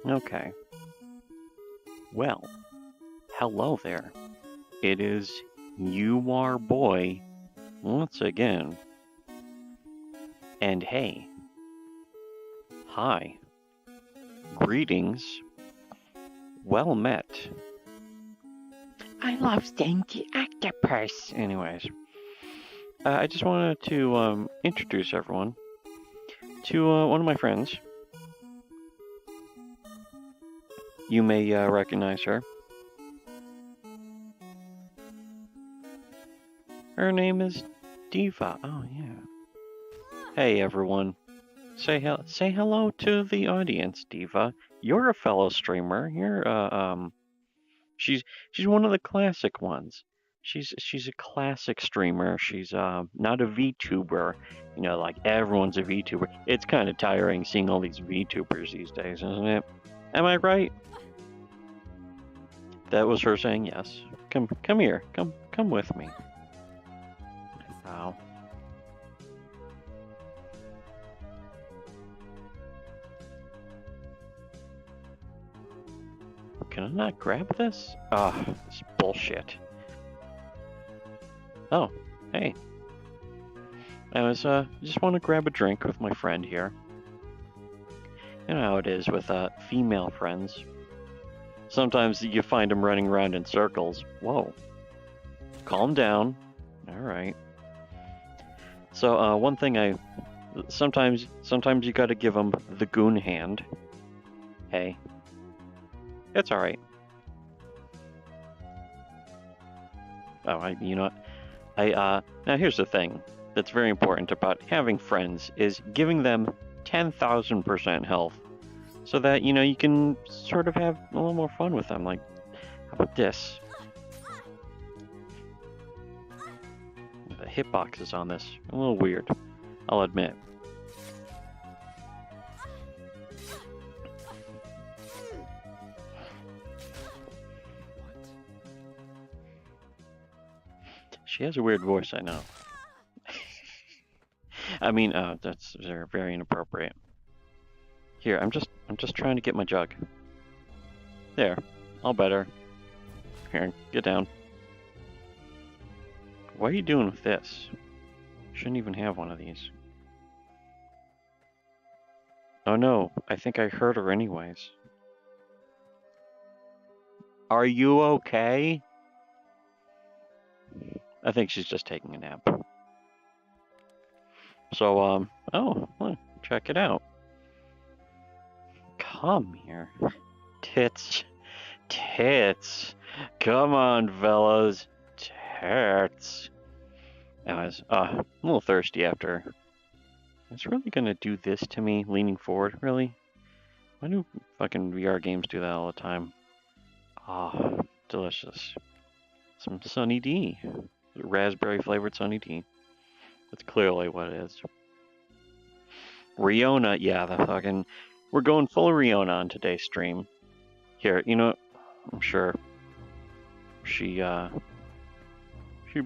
Okay. Well, hello there. It is You Are Boy once again. And hey, hi, greetings, well met. I love stinky octopus. Anyways, I just wanted to introduce everyone to one of my friends. You may recognize her. Her name is Diva. Oh yeah. Hey everyone. Say hello to the audience, Diva. You're a fellow streamer. You're she's one of the classic ones. She's a classic streamer. She's not a VTuber. You know, like everyone's a VTuber. It's kind of tiring seeing all these VTubers these days, isn't it? Am I right? That was her saying yes. Come here. Come with me. Wow. Can I not grab this? Ah, it's bullshit. Oh, hey. I was just want to grab a drink with my friend here. You know how it is with female friends. Sometimes you find them running around in circles. Whoa. Calm down. All right. So one thing sometimes you got to give them the goon hand. Hey. It's all right. Oh, you know what? Now here's the thing that's very important about having friends is giving them 10,000% health so that, you know, you can sort of have a little more fun with them. Like, how about this? The hitboxes on this, a little weird, I'll admit. She has a weird voice, I know. I mean, that's very inappropriate. Here, I'm just trying to get my jug. There, all better. Here, get down. What are you doing with this? Shouldn't even have one of these. Oh no, I think I hurt her anyways. Are you okay? I think she's just taking a nap. So, oh, well, check it out. Come here. Tits. Come on, fellas. Tits. Anyways, a little thirsty after. It's really gonna do this to me, leaning forward, really? Why do fucking VR games do that all the time? Ah, delicious. Some Sunny D. Raspberry flavored Sunny D. That's clearly what it is. Riona, yeah, the fucking... We're going full Riona on today's stream. Here, you know, I'm sure she'd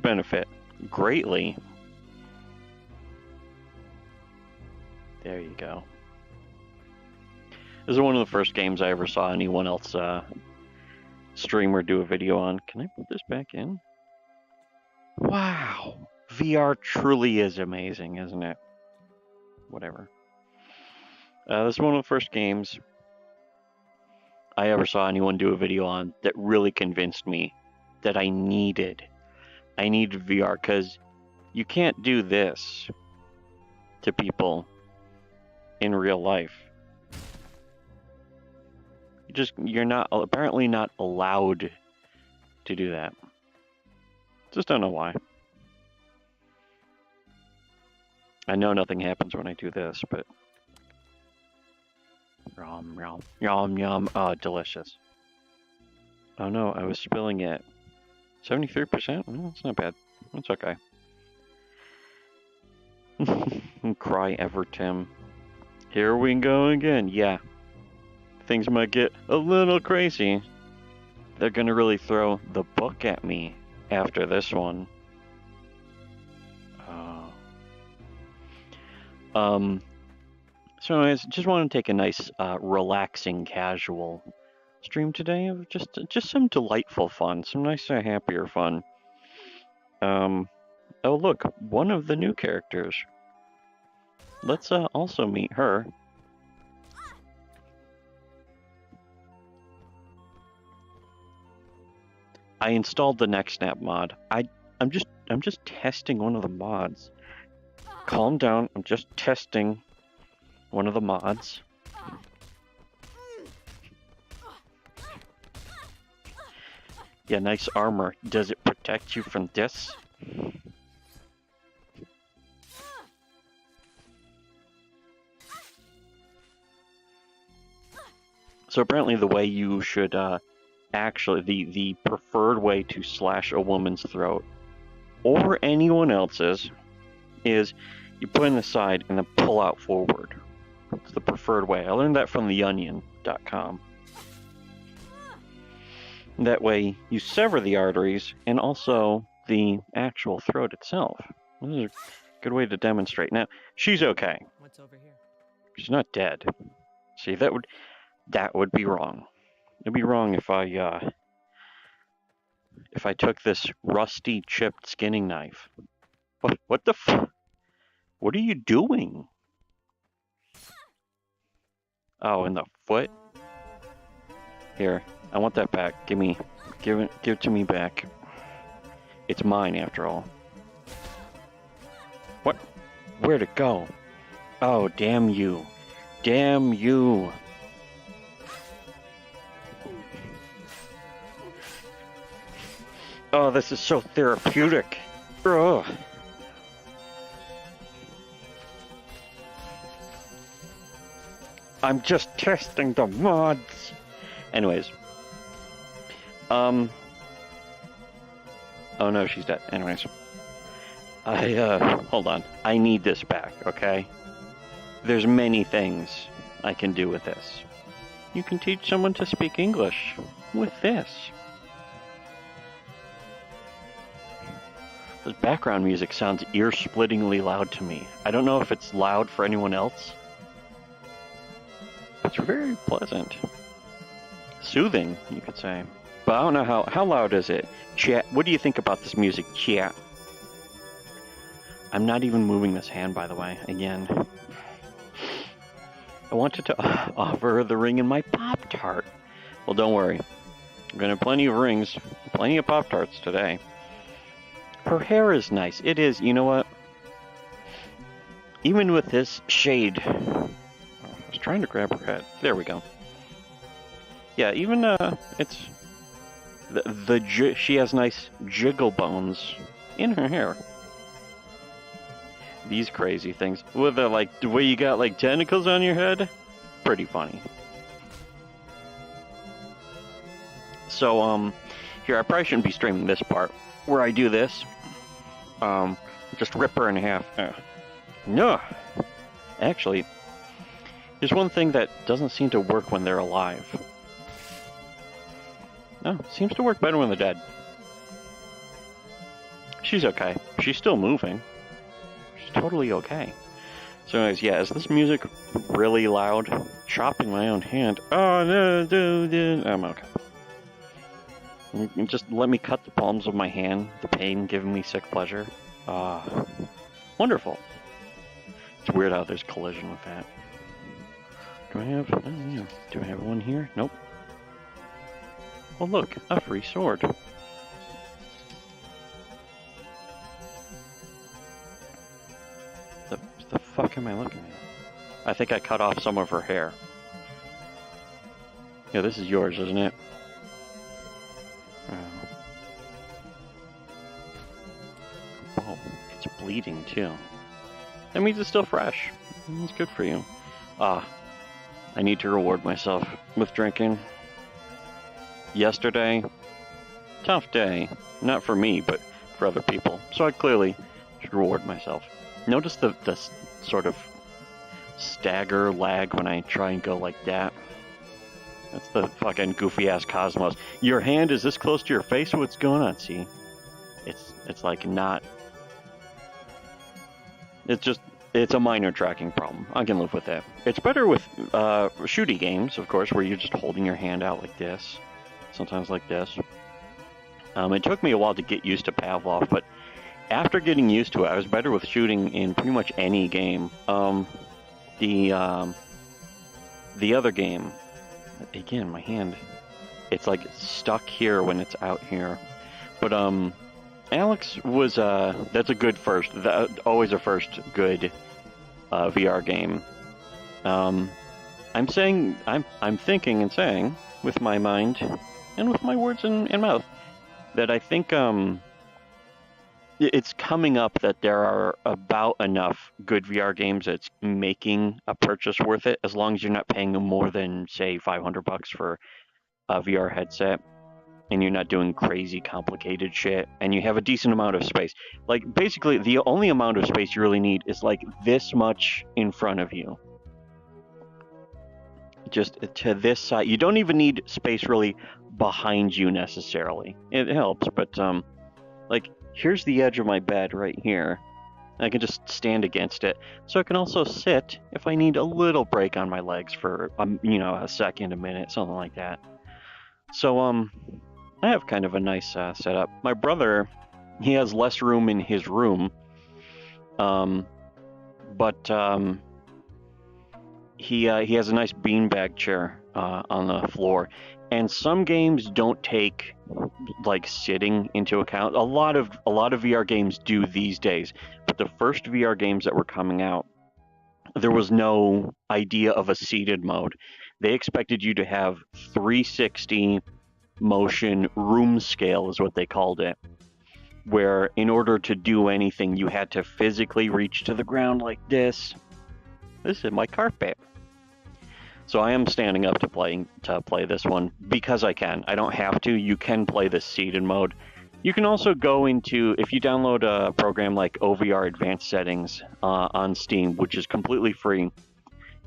benefit greatly. There you go. This is one of the first games I ever saw anyone else stream or do a video on. Can I put this back in? Wow. VR truly is amazing, isn't it? Whatever. This is one of the first games I ever saw anyone do a video on that really convinced me that I needed VR, because you can't do this to people in real life. You're not apparently not allowed to do that. Just don't know why. I know nothing happens when I do this, but yum. Oh, delicious. Oh no, I was spilling it. 73%? No, that's not bad. That's okay. Cry ever, Tim. Here we go again. Yeah. Things might get a little crazy. They're gonna really throw the book at me after this one. So I just want to take a nice, relaxing, casual stream today of just some delightful fun, some nice, happier fun. Oh look, one of the new characters. Let's also meet her. I installed the neck snap mod. I'm just testing one of the mods. Calm down. I'm just testing one of the mods. Yeah, nice armor. Does it protect you from this? So apparently the way you should actually the preferred way to slash a woman's throat or anyone else's is you put in the side and then pull out forward. It's the preferred way. I learned that from theonion.com. That way you sever the arteries and also the actual throat itself. This is a good way to demonstrate. Now, she's okay. What's over here? She's not dead. See, that would be wrong. It'd be wrong if I took this rusty chipped skinning knife. What the f? What are you doing? Oh, in the foot? Here, I want that back. Give it to me back. It's mine after all. What? Where'd it go? Oh, damn you. Damn you. Oh, this is so therapeutic. Ugh. I'm just testing the mods. Anyways. Oh no, she's dead. Anyways. Hold on. I need this back, okay? There's many things I can do with this. You can teach someone to speak English with this. This background music sounds ear-splittingly loud to me. I don't know if it's loud for anyone else. It's very pleasant. Soothing, you could say. But I don't know how loud is it? Chat, what do you think about this music, chat? I'm not even moving this hand, by the way, again. I wanted to offer her the ring in my Pop-Tart. Well, don't worry. I'm gonna have plenty of rings, plenty of Pop-Tarts today. Her hair is nice. It is, you know what? Even with this shade... I was trying to grab her head. There we go. Yeah, even, it's... she has nice jiggle bones in her hair. These crazy things. With the, like, the way you got, like, tentacles on your head? Pretty funny. So, here, I probably shouldn't be streaming this part. Where I do this. Just rip her in half. No! Actually, there's one thing that doesn't seem to work when they're alive. No, it seems to work better when they're dead. She's okay. She's still moving. She's totally okay. So anyways, yeah, is this music really loud? Chopping my own hand. Oh, no, dude. I'm okay. Just let me cut the palms of my hand, the pain giving me sick pleasure. Wonderful. It's weird how there's collision with that. Do I have... Oh, yeah. Do I have one here? Nope. Oh, look. A free sword. The fuck am I looking at? I think I cut off some of her hair. Yeah, this is yours, isn't it? Oh, it's bleeding too. That means it's still fresh. It's good for you. I need to reward myself with drinking. Yesterday, tough day. Not for me, but for other people. So I clearly should reward myself. Notice the sort of stagger lag when I try and go like that. That's the fucking goofy-ass Cosmos. Your hand is this close to your face? What's going on? See? It's like not... It's It's a minor tracking problem. I can live with it. It's better with shooty games, of course, where you're just holding your hand out like this. Sometimes like this. It took me a while to get used to Pavlov, but after getting used to it, I was better with shooting in pretty much any game. The other game, again, my hand, it's like stuck here when it's out here. But Alex was that's a good first. Always a first good VR game. I'm thinking and saying with my mind and with my words and mouth that I think it's coming up that there are about enough good VR games that's making a purchase worth it, as long as you're not paying more than, say, $500 for a VR headset, and you're not doing crazy complicated shit, and you have a decent amount of space. Like, basically, the only amount of space you really need is, like, this much in front of you. Just to this side. You don't even need space, really, behind you, necessarily. It helps, but, like, here's the edge of my bed right here. I can just stand against it. So I can also sit if I need a little break on my legs for, a second, a minute, something like that. So, I have kind of a nice setup. My brother, he has less room in his room, but he has a nice beanbag chair on the floor. And some games don't take like sitting into account. A lot of VR games do these days, but the first VR games that were coming out, there was no idea of a seated mode. They expected you to have 360 motion room scale is what they called it, where in order to do anything you had to physically reach to the ground like this. This is my carpet. So I am standing up to play this one because I can. I don't have to. You can play this seated mode. You can also go into, if you download a program like OVR Advanced Settings on Steam, which is completely free,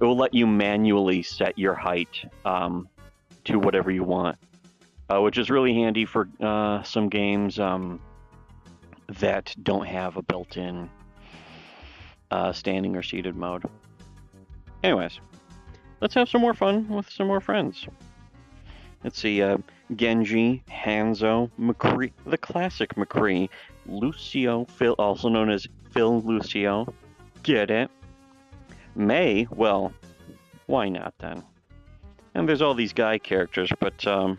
it will let you manually set your height to whatever you want, which is really handy for some games that don't have a built-in standing or seated mode. Anyways. Let's have some more fun with some more friends. Let's see, Genji, Hanzo, McCree, the classic McCree, Lucio, Phil, also known as Phil Lucio. Get it? May, well, why not then? And there's all these guy characters, but, I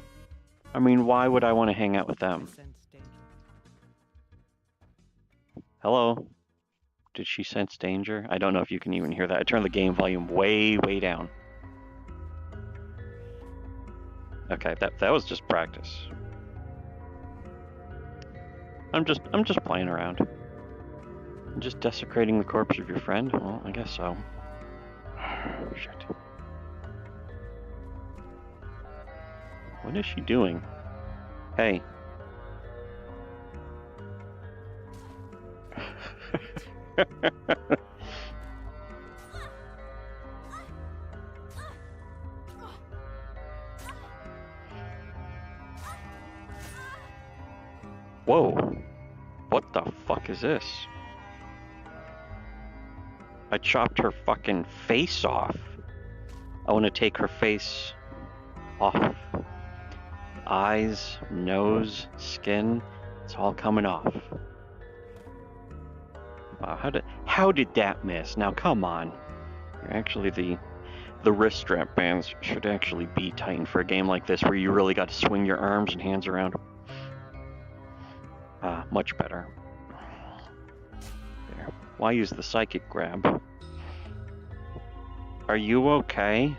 mean, why would I want to hang out with them? Hello? Did she sense danger? I don't know if you can even hear that. I turned the game volume way, way down. Okay, that was just practice. I'm just playing around. I'm just desecrating the corpse of your friend? Well, I guess so. Shit. What is she doing? Hey. Whoa. What the fuck is this? I chopped her fucking face off. I want to take her face off. Eyes, nose, skin, it's all coming off. Wow, how did that miss? Now come on. Actually, the wrist strap bands should actually be tightened for a game like this where you really got to swing your arms and hands around. Much better. There. Why use the psychic grab? Are you okay?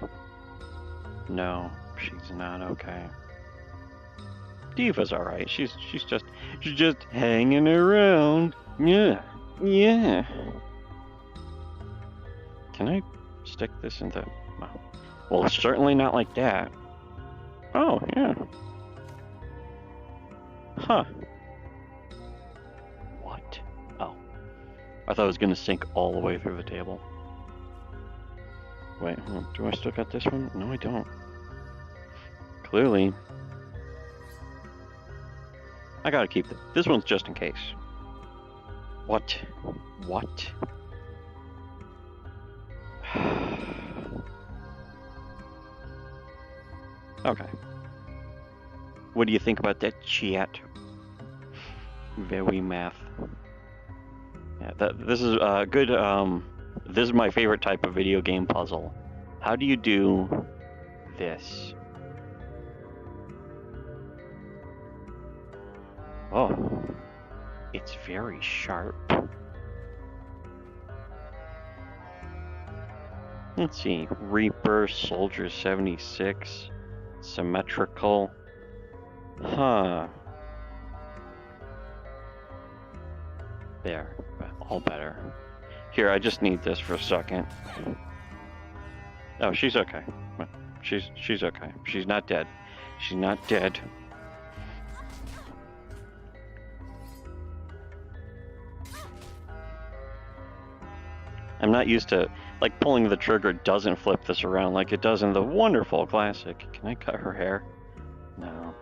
No, she's not okay. Diva's alright. She's just hanging around. Yeah. Yeah. Can I stick this into... Well, certainly not like that. Oh, yeah. Huh. What? Oh. I thought it was going to sink all the way through the table. Wait, do I still got this one? No, I don't. Clearly. I gotta keep this one's just in case. What? What? Okay. What do you think about that chat? Very math. Yeah, this is good. This is my favorite type of video game puzzle. How do you do this? Oh, it's very sharp. Let's see. Reaper, Soldier 76, symmetrical. Huh. There, all better. Here, I just need this for a second. Oh, she's okay. She's okay. She's not dead. She's not dead. I'm not used to, like, pulling the trigger doesn't flip this around like it does in the wonderful classic. Can I cut her hair? No.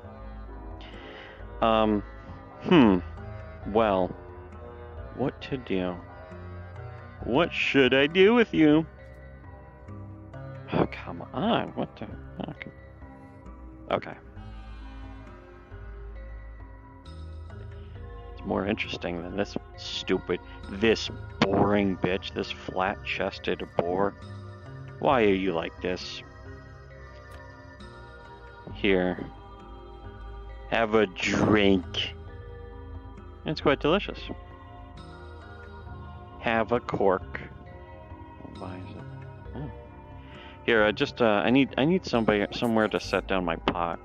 Well, what to do? What should I do with you? Oh, come on. What the fuck? Okay. It's more interesting than this this boring bitch, this flat-chested boar. Why are you like this? Here. Have a drink. It's quite delicious. Have a cork. Why is it? Oh. Here, I need somewhere to set down my pot.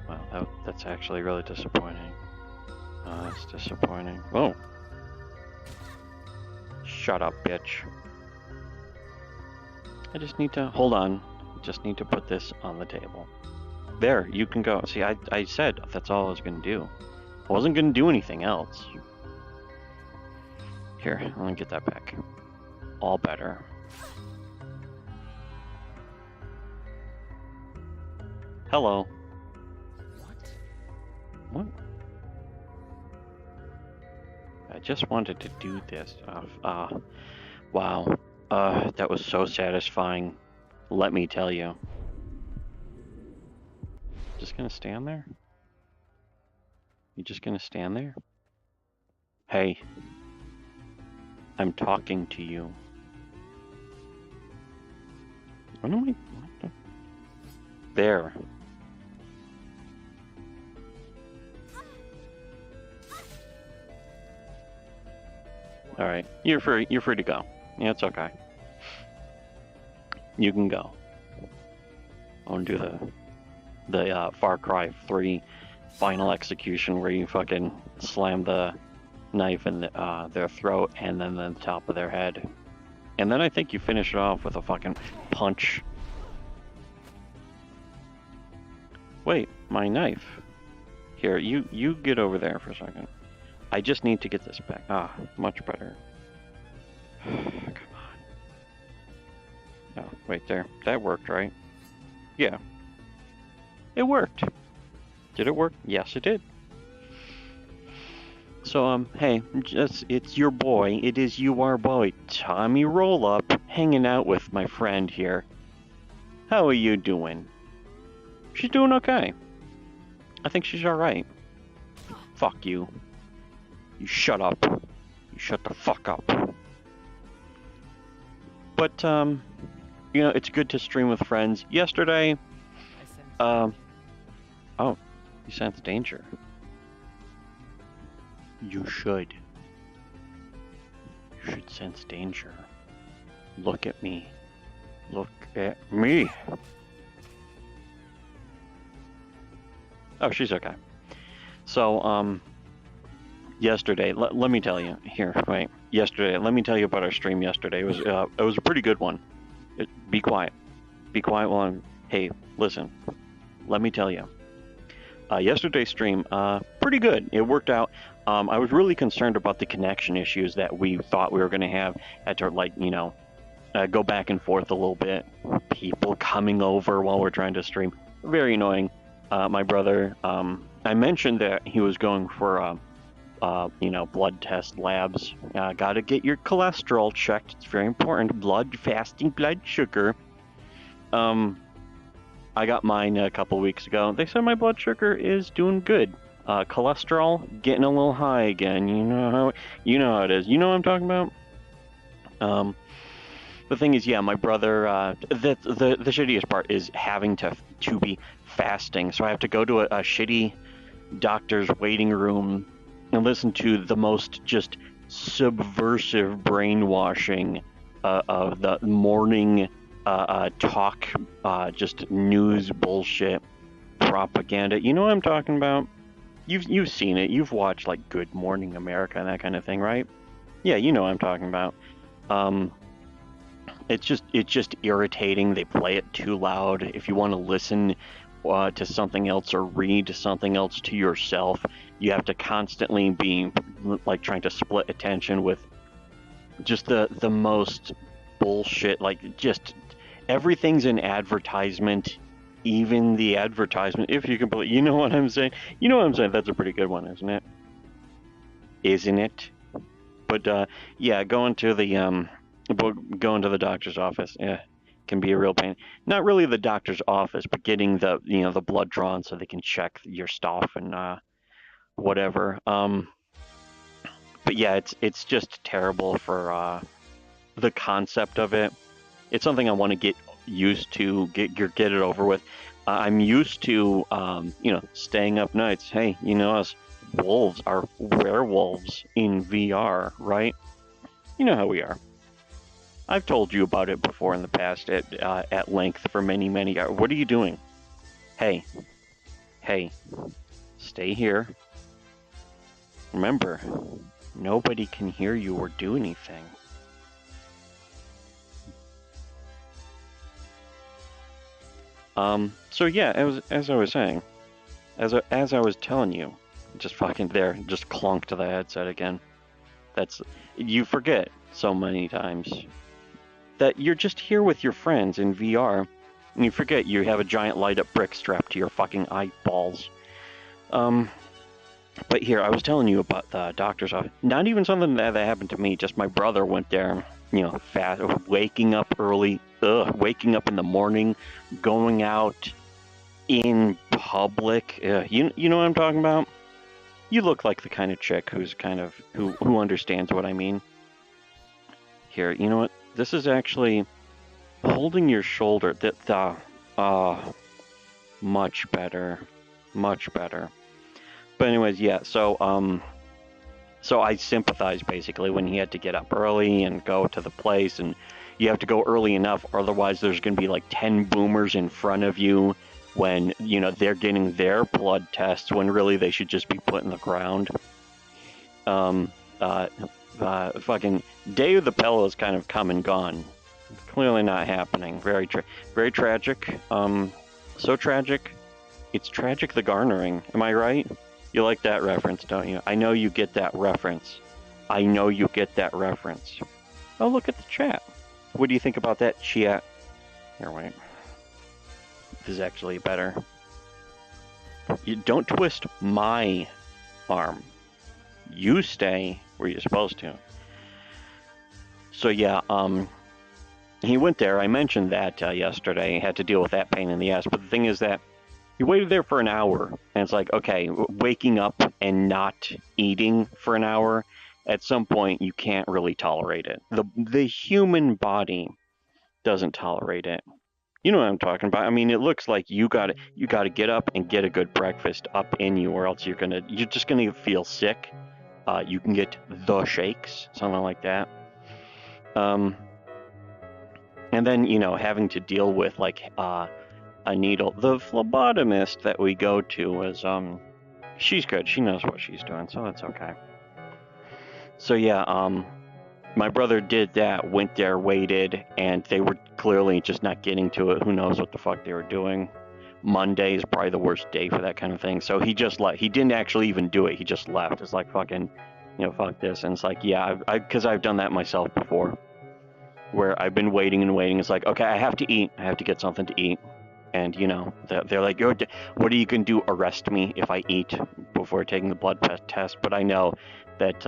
Wow, that's actually really disappointing. That's disappointing. Oh. Shut up, bitch. I just need to hold on. Just need to put this on the table. There, you can go. See, I said that's all I was gonna do. I wasn't gonna do anything else. Here, let me get that back. All better. Hello. What? I just wanted to do this. Wow. That was so satisfying. Let me tell you. Just gonna stand there? You just gonna stand there? Hey. I'm talking to you. What am I? What the? There. All right, you're free. You're free to go. Yeah, it's okay. You can go. I want to do the Far Cry 3 final execution where you fucking slam the knife in their throat and then the top of their head. And then I think you finish it off with a fucking punch. Wait, my knife. Here, you get over there for a second. I just need to get this back. Ah, much better. Come on. Oh, wait there. That worked, right? Yeah. It worked. Did it work? Yes, it did. So, hey, it's your boy. It is our boy, Tommy Rollup, hanging out with my friend here. How are you doing? She's doing okay. I think she's alright. Fuck you. You shut up. You shut the fuck up. But, you know, it's good to stream with friends. Yesterday, oh, you sense danger. You should. You should sense danger. Look at me. Look at me. Oh, she's okay. So, yesterday, let me tell you. Here, wait. Yesterday, let me tell you about our stream yesterday. It was a pretty good one. Be quiet. Be quiet while I'm... Hey, listen. Let me tell you. Yesterday's stream, pretty good. It worked out. I was really concerned about the connection issues that we thought we were going to have. Had to, like, you know, go back and forth a little bit. People coming over while we're trying to stream. Very annoying. My brother, I mentioned that he was going for, you know, blood test labs. Gotta get your cholesterol checked. It's very important. Blood, fasting blood sugar. I got mine a couple weeks ago. They said my blood sugar is doing good. Cholesterol getting a little high again. You know how it is. You know what I'm talking about? The thing is, yeah, my brother. The shittiest part is having to be fasting. So I have to go to a shitty doctor's waiting room and listen to the most just subversive brainwashing of the morning talk, just news bullshit propaganda. You know what I'm talking about? You've seen it. You've watched like Good Morning America and that kind of thing, right? Yeah, you know what I'm talking about. It's just irritating. They play it too loud. If you want to listen to something else or read something else to yourself, you have to constantly be like trying to split attention with just the most bullshit. Like just everything's an advertisement. Even the advertisement, if you can believe, you know what I'm saying? You know what I'm saying? That's a pretty good one, isn't it? Isn't it? But yeah, going to the doctor's office, can be a real pain. Not really the doctor's office, but getting the blood drawn so they can check your stuff and whatever. But yeah, it's just terrible for the concept of it. It's something I want to get used to, get it over with. I'm used to staying up nights. Hey, us wolves are werewolves in VR, right? You know how we are. I've told you about it before in the past at length for many, many hours. What are you doing? Hey, stay here. Remember, nobody can hear you or do anything. So yeah, as I was saying, as I was telling you, just fucking there, just clunk to the headset again. You forget so many times that you're just here with your friends in VR, and you forget you have a giant light-up brick strapped to your fucking eyeballs. But here, I was telling you about the doctor's office. Not even something that happened to me, just my brother went there, fast, waking up early, waking up in the morning, going out in public. You know what I'm talking about? You look like the kind of chick who understands what I mean. Here, you know what? This is actually holding your shoulder. Much better. But anyways, yeah, so I sympathize basically when he had to get up early and go to the place, and you have to go early enough, otherwise there's going to be like 10 boomers in front of you when, they're getting their blood tests when really they should just be put in the ground. Fucking Day of the Pillow is kind of come and gone. Clearly not happening. Very tragic. So tragic. It's tragic the garnering. Am I right? You like that reference, don't you? I know you get that reference. Oh, look at the chat. What do you think about that, chat? Here, wait. This is actually better. You don't twist my arm. You stay where you're supposed to. So yeah, he went there. I mentioned that yesterday. He had to deal with that pain in the ass. But the thing is that he waited there for an hour, and it's like, okay, waking up and not eating for an hour, at some point you can't really tolerate it. The human body doesn't tolerate it. You know what I'm talking about. I mean, it looks like you got to get up and get a good breakfast up in you, or else you're just gonna feel sick. You can get the shakes, something like that. And then having to deal with like a needle. The phlebotomist that we go to is she's good. She knows what she's doing, so that's okay. So yeah, my brother did that, went there, waited, and they were clearly just not getting to it. Who knows what the fuck they were doing. Monday is probably the worst day for that kind of thing. So he just left. He didn't actually even do it. He just left. It's like fucking, fuck this. And it's like, yeah, because I've done that myself before, where I've been waiting and waiting. It's like, okay, I have to eat. I have to get something to eat. And, they're like, what are you going to do? Arrest me if I eat before taking the blood test? But I know that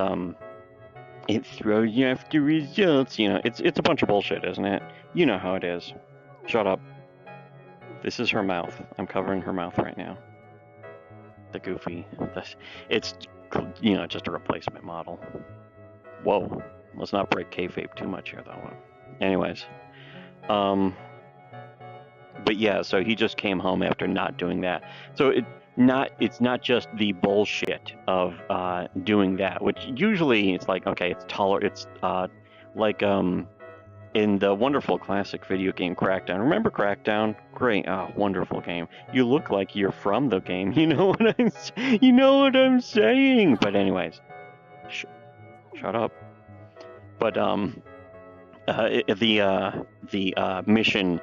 it throws you after results. It's a bunch of bullshit, isn't it? You know how it is. Shut up. This is her mouth. I'm covering her mouth right now. The Goofy. It's, you know, just a replacement model. Whoa. Let's not break kayfabe too much here, though. Anyways. But yeah, so he just came home after not doing that. So it's not just the bullshit of doing that, which usually it's like, okay, it's like in the wonderful classic video game Crackdown. Remember Crackdown? Great, wonderful game. You look like you're from the game. You know what I'm saying. But anyways, shut up. But the mission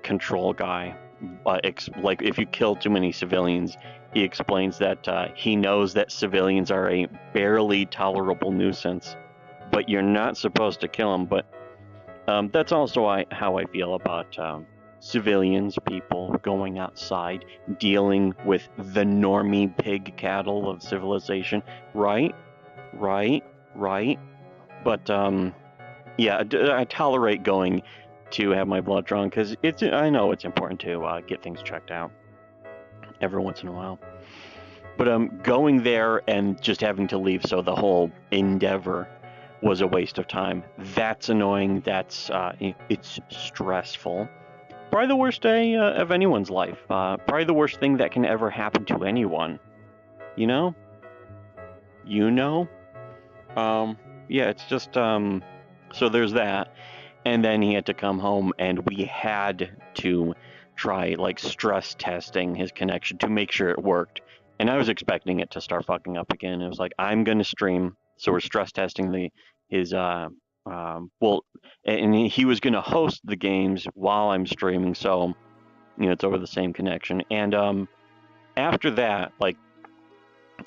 control guy, like if you kill too many civilians, he explains that he knows that civilians are a barely tolerable nuisance, but you're not supposed to kill them. But that's also how I feel about civilians, people going outside, dealing with the normie pig cattle of civilization. Right. But yeah, I tolerate going to have my blood drawn because I know it's important to get things checked out every once in a while. But going there and just having to leave, so the whole endeavor was a waste of time. That's annoying. It's stressful. Probably the worst day of anyone's life. Probably the worst thing that can ever happen to anyone. You know? Yeah, it's just so there's that. And then he had to come home, and we had to try like stress testing his connection to make sure it worked. And I was expecting it to start fucking up again. It was like, I'm gonna stream, so we're stress testing his and he was gonna host the games while I'm streaming, so you know it's over the same connection. And after that, like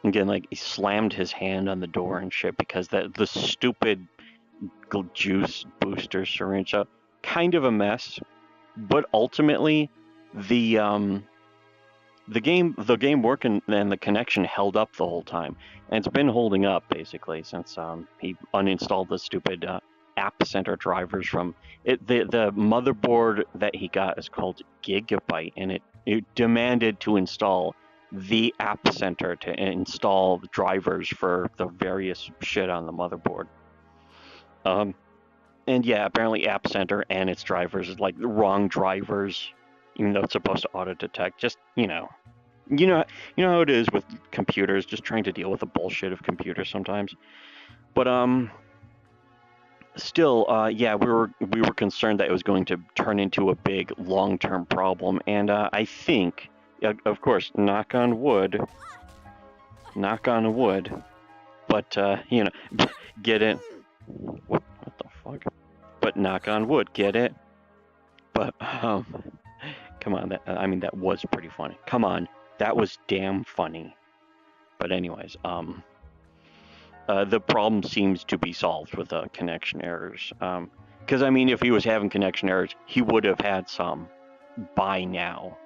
again, like he slammed his hand on the door and shit because the stupid juice booster syringe. So kind of a mess, but ultimately the game worked and the connection held up the whole time, and it's been holding up basically since he uninstalled the stupid App Center drivers from it. The motherboard that he got is called Gigabyte, and it demanded to install the App Center to install the drivers for the various shit on the motherboard. And yeah, apparently App Center and its drivers is like the wrong drivers, even though it's supposed to auto detect. Just you know how it is with computers, just trying to deal with the bullshit of computers sometimes. But still, yeah, we were concerned that it was going to turn into a big long-term problem, and I think, of course, knock on wood, but you know, get it. What the fuck? But knock on wood, get it? But come on, that was pretty funny. Come on, that was damn funny. But anyways, the problem seems to be solved with connection errors. Because I mean, if he was having connection errors, he would have had some by now,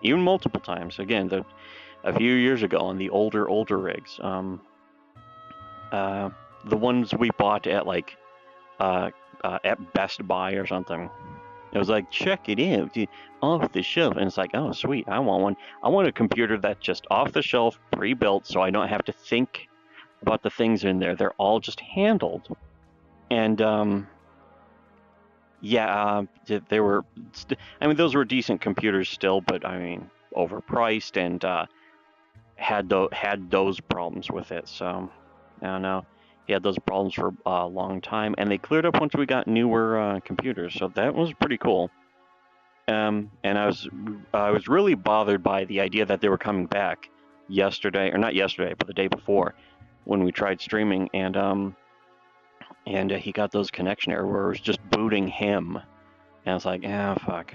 even multiple times. Again, a few years ago on the older rigs, the ones we bought at like at Best Buy or something. It was like, check it out, off the shelf. And it's like, oh, sweet, I want one. I want a computer that's just off the shelf, pre-built, so I don't have to think about the things in there. They're all just handled. And, yeah, they were, I mean, those were decent computers still, but, I mean, overpriced and had those problems with it. So, I don't know. He had those problems for a long time, and they cleared up once we got newer computers, so that was pretty cool. And I was really bothered by the idea that they were coming back yesterday, or not yesterday, but the day before, when we tried streaming, and he got those connection errors where it was just booting him, and I was like, fuck.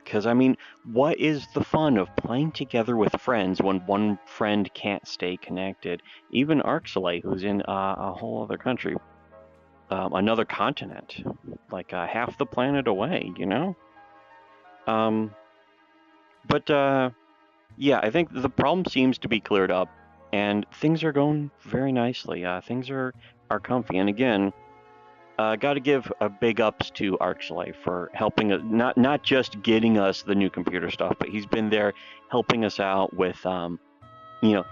Because, I mean, what is the fun of playing together with friends when one friend can't stay connected? Even Arxelay, who's in a whole other country, another continent, like half the planet away, you know? But yeah, I think the problem seems to be cleared up, and things are going very nicely. Things are comfy. And again, got to give a big ups to Arxley for helping us, not just getting us the new computer stuff, but he's been there helping us out with,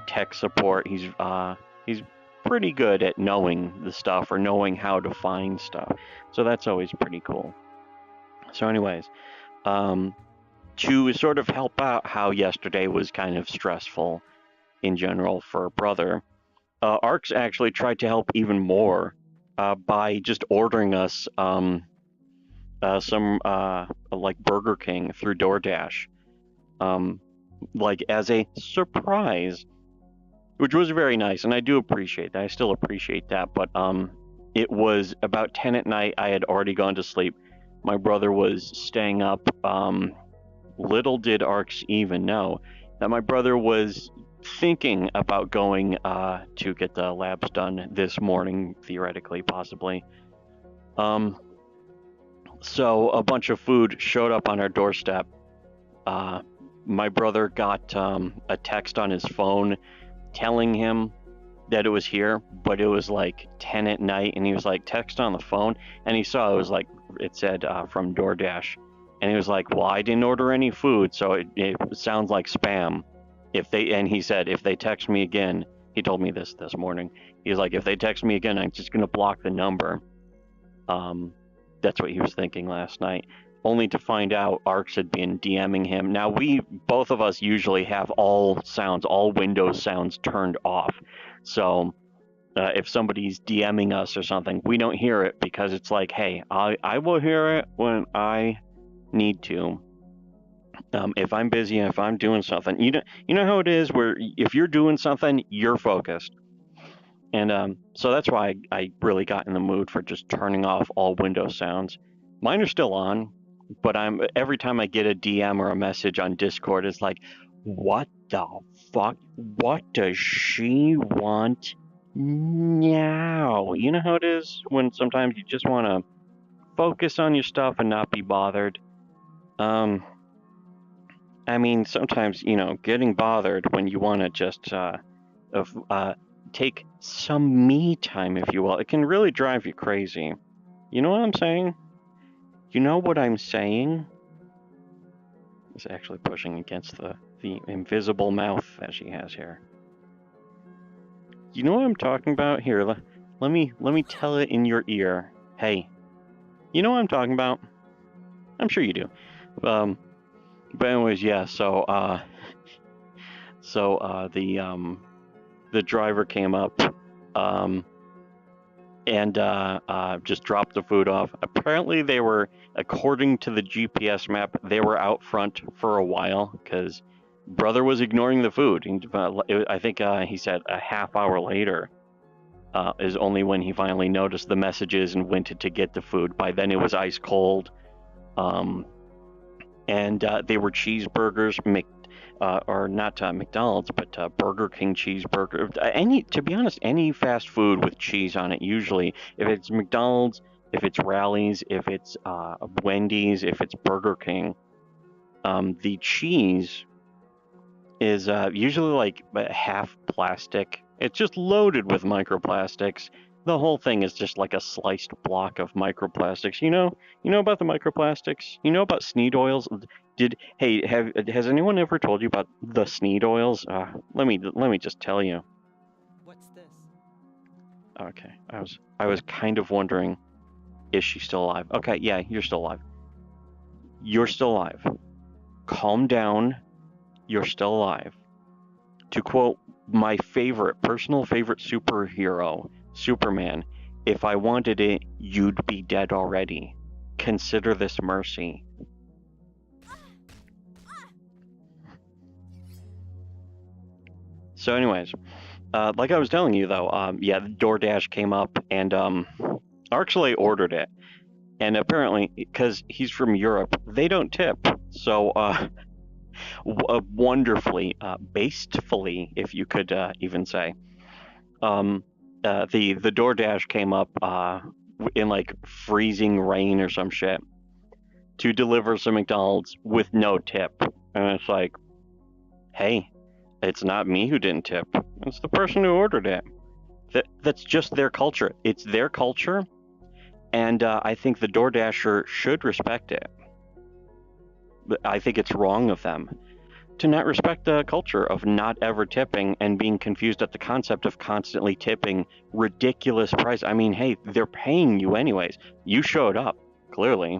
tech support. He's pretty good at knowing the stuff or knowing how to find stuff. So that's always pretty cool. So anyways, to sort of help out how yesterday was kind of stressful in general for brother, Arx actually tried to help even more by just ordering us some like Burger King through DoorDash, like as a surprise, which was very nice, and I do appreciate that. I still appreciate that, but it was about 10 at night. I had already gone to sleep. My brother was staying up. Little did Arx even know that my brother was thinking about going to get the labs done this morning, theoretically, possibly. So a bunch of food showed up on our doorstep. My brother got a text on his phone telling him that it was here, but it was like 10 at night, and he was like, text on the phone, and he saw it said from DoorDash, and he was like, well, I didn't order any food, so it sounds like spam. He said, if they text me again, he told me this morning, he was like, if they text me again, I'm just going to block the number. That's what he was thinking last night, only to find out Arx had been DMing him. Now, both of us usually have all Windows sounds turned off. So if somebody's DMing us or something, we don't hear it because it's like, hey, I will hear it when I need to. If I'm busy, if I'm doing something, you know how it is where if you're doing something, you're focused. And so that's why I really got in the mood for just turning off all Windows sounds. Mine are still on, but every time I get a DM or a message on Discord, it's like, what the fuck? What does she want now? You know how it is when sometimes you just want to focus on your stuff and not be bothered. I mean, sometimes, getting bothered when you want to just take some me time, if you will, it can really drive you crazy. You know what I'm saying? You know what I'm saying? It's actually pushing against the invisible mouth that she has here. You know what I'm talking about? Here, let me tell it in your ear. Hey, you know what I'm talking about? I'm sure you do. But anyways, yeah. So the driver came up, and just dropped the food off. Apparently, they were, according to the GPS map, they were out front for a while because brother was ignoring the food. I think he said a half hour later is only when he finally noticed the messages and went to get the food. By then, it was ice cold. And they were cheeseburgers, or not McDonald's, but Burger King cheeseburger. To be honest, any fast food with cheese on it, usually, if it's McDonald's, if it's Rally's, if it's Wendy's, if it's Burger King, the cheese is usually like half plastic. It's just loaded with microplastics. The whole thing is just like a sliced block of microplastics. You know about the microplastics? You know about Sneed oils? Has anyone ever told you about the Sneed oils? Let me just tell you. What's this? Okay, I was kind of wondering, is she still alive? Okay, yeah, you're still alive. You're still alive. Calm down. You're still alive. To quote my personal favorite superhero, Superman, if I wanted it, you'd be dead already. Consider this mercy. So anyways, like I was telling you though, DoorDash came up and Arxley ordered it. And apparently, because he's from Europe, they don't tip. So wonderfully, bastefully, if you could even say, the DoorDash came up in like freezing rain or some shit to deliver some McDonald's with no tip. And it's like, hey, it's not me who didn't tip. It's the person who ordered it. That's just their culture. It's their culture. And I think the DoorDasher should respect it. I think it's wrong of them to not respect the culture of not ever tipping and being confused at the concept of constantly tipping ridiculous price. I mean, hey, they're paying you anyways. You showed up, clearly.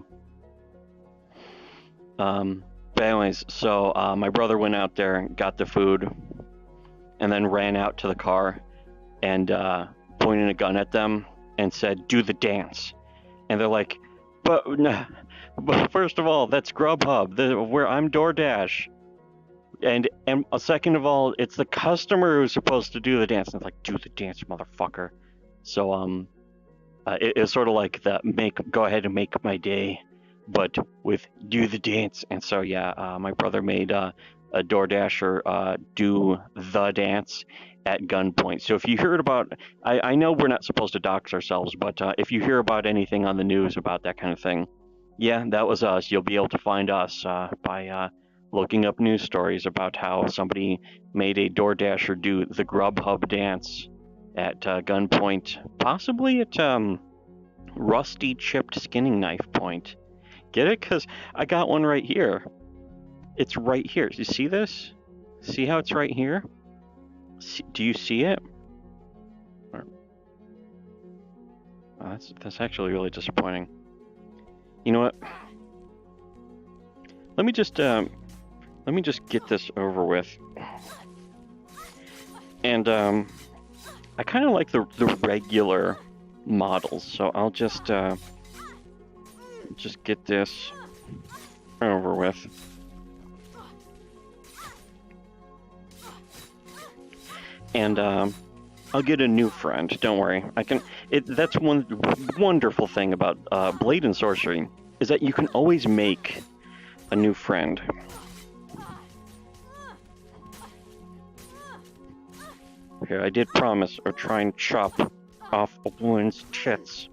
But anyways, so my brother went out there, got the food, and then ran out to the car and pointed a gun at them and said, "Do the dance." And they're like, but first of all, that's Grubhub, where I'm DoorDash. And second of all, it's the customer who's supposed to do the dance. And it's like, do the dance, motherfucker. So it's sort of like go ahead and make my day, but with do the dance. And so yeah, my brother made a DoorDasher do the dance at gunpoint. So if you heard about, I know we're not supposed to dox ourselves, but if you hear about anything on the news about that kind of thing, yeah, that was us. You'll be able to find us by looking up news stories about how somebody made a DoorDasher do the Grubhub dance at gunpoint, possibly at rusty chipped skinning knife point. Get it? Because I got one right here. It's right here. You see this? See how it's right here? Do you see it? That's actually really disappointing. You know what? Let me just get this over with. And I kind of like the regular models, so I'll just get this over with. And I'll get a new friend. Don't worry. That's one wonderful thing about Blade and Sorcery, is that you can always make a new friend. Here, I did promise or try and chop off a woman's tits.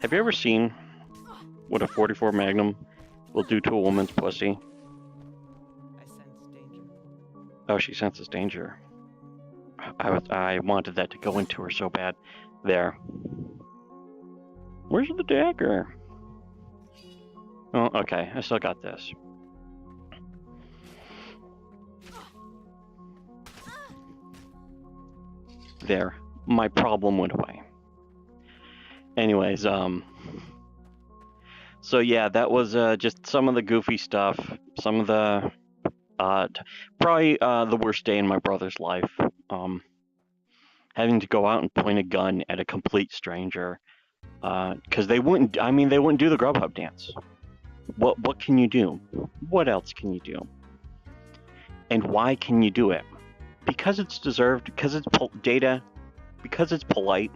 Have you ever seen what a 44 Magnum will do to a woman's pussy? I sense danger. Oh, she senses danger. I wanted that to go into her so bad. There. Where's the dagger? Oh, okay. I still got this. There. My problem went away. Anyways, so yeah, that was just some of the goofy stuff. Some of the probably the worst day in my brother's life. Having to go out and point a gun at a complete stranger, because they wouldn't do the Grubhub dance. What can you do? What else can you do? And why can you do it? Because it's deserved, because it's data, because it's polite.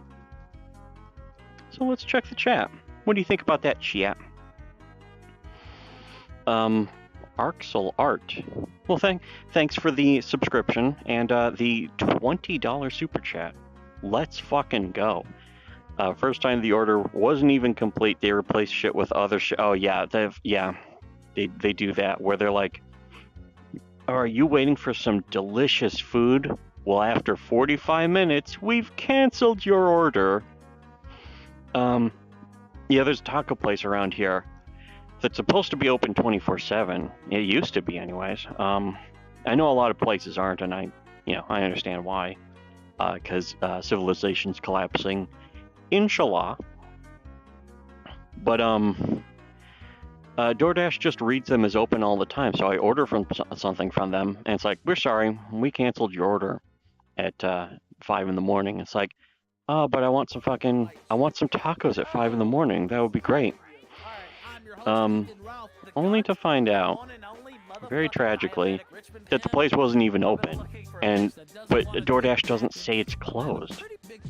So let's check the chat. What do you think about that, chat? Arxel Art. Well, thanks for the subscription and the $20 super chat. Let's fucking go. First time the order wasn't even complete. They replaced shit with other shit. Oh yeah, they do that where they're like, "Are you waiting for some delicious food? Well, after 45 minutes, we've canceled your order." Yeah, there's a taco place around here that's supposed to be open 24/7. It used to be, anyways. I know a lot of places aren't, and I understand why. Because civilization's collapsing, inshallah. But DoorDash just reads them as open all the time, so I order something from them, and it's like, "We're sorry, we canceled your order at 5 in the morning." It's like, "Oh, but I want some tacos at 5 in the morning. That would be great." Only to find out, very tragically, that the place wasn't even open, but DoorDash doesn't say it's closed.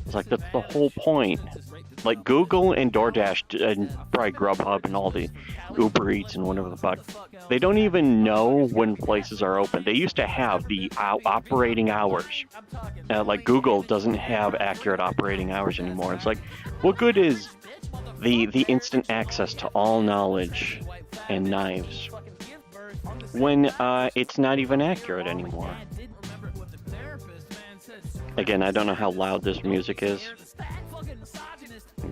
It's like, that's the whole point. Like Google and DoorDash and probably Grubhub and all the Uber Eats and whatever the fuck, they don't even know when places are open. They used to have the operating hours. Like Google doesn't have accurate operating hours anymore. It's like, what good is the instant access to all knowledge and knives when it's not even accurate anymore? Again, I don't know how loud this music is.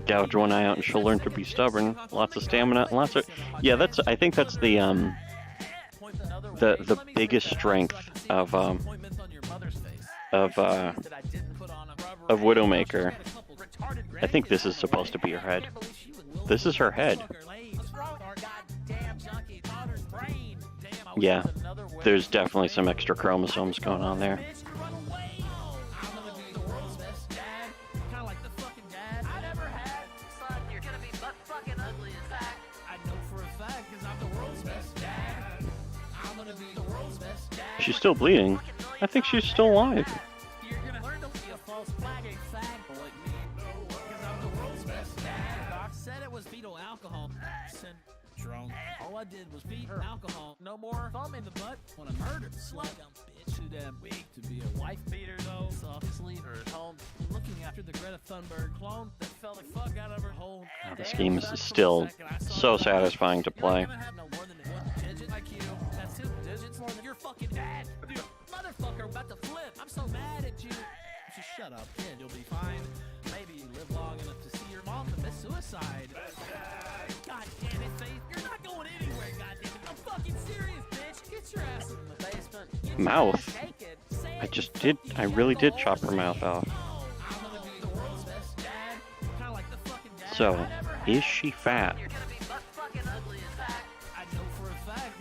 gouge one eye out and she'll learn to be stubborn. Lots of stamina, lots of... Yeah, I think that's the biggest strength of Widowmaker. I think this is supposed to be her head. This is her head. Yeah, there's definitely some extra chromosomes going on there. She's still bleeding. I think she's still alive. All I did was feed her alcohol. No more thumb in the butt when I murdered the slut dumb bitch. Too damn weak to be a wife beater though. Softly her at home, looking after the Greta Thunberg clone that fell the fuck out of her hole. Oh, this game is still so satisfying to play. That's 2 digits more than your fucking dad. Dude, motherfucker, about to flip. I'm so mad at you. Just shut up, kid. You'll be fine. Maybe you live long enough to see your mom commit suicide. God damn it, Faith. You're not going anywhere, goddamn it. I'm fucking serious, bitch. Get your ass in the basement. Mouth. I really did chop her mouth off. So, is she fat?